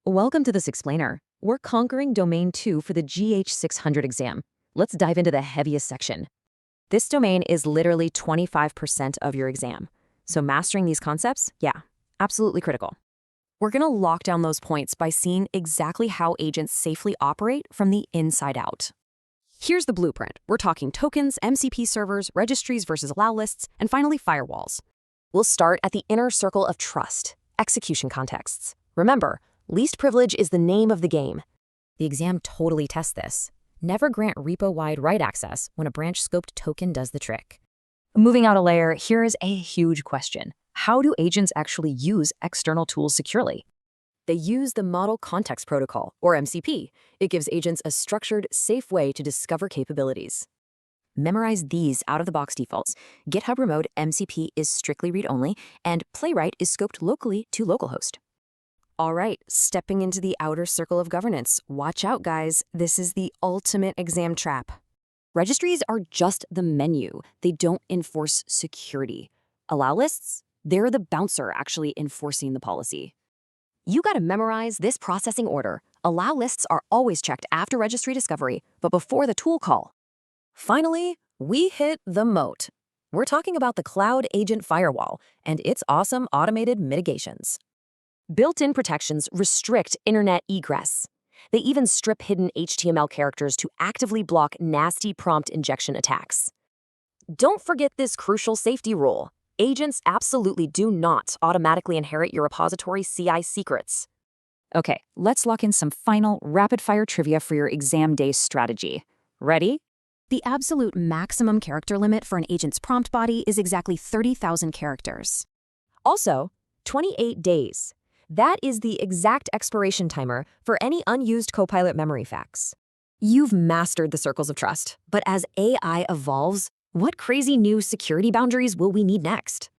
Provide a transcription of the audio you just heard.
Welcome to this explainer. We're conquering domain 2 for the GH-600 exam. Let's dive into the heaviest section. This domain is literally 25% of your exam. So mastering these concepts, yeah, absolutely critical. We're going to lock down those points by seeing exactly how agents safely operate from the inside out. Here's the blueprint. We're talking tokens, MCP servers, registries versus allow lists, and finally firewalls. We'll start at the inner circle of trust, execution contexts. Remember, least privilege is the name of the game. The exam totally tests this. Never grant repo-wide write access when a branch-scoped token does the trick. Moving out a layer, here is a huge question. How do agents actually use external tools securely? They use the Model Context Protocol, or MCP. It gives agents a structured, safe way to discover capabilities. Memorize these out-of-the-box defaults. GitHub Remote MCP is strictly read-only, and Playwright is scoped locally to localhost. All right, stepping into the outer circle of governance. Watch out, guys. This is the ultimate exam trap. Registries are just the menu. They don't enforce security. Allow lists? They're the bouncer actually enforcing the policy. You gotta memorize this processing order. Allow lists are always checked after registry discovery, but before the tool call. Finally, we hit the moat. We're talking about the Cloud Agent Firewall and its awesome automated mitigations. Built-in protections restrict internet egress. They even strip hidden HTML characters to actively block nasty prompt injection attacks. Don't forget this crucial safety rule. Agents absolutely do not automatically inherit your repository CI secrets. Okay, let's lock in some final rapid-fire trivia for your exam day strategy. Ready? The absolute maximum character limit for an agent's prompt body is exactly 30,000 characters. Also, 28 days. That is the exact expiration timer for any unused Copilot memory facts. You've mastered the circles of trust, but as AI evolves, what crazy new security boundaries will we need next?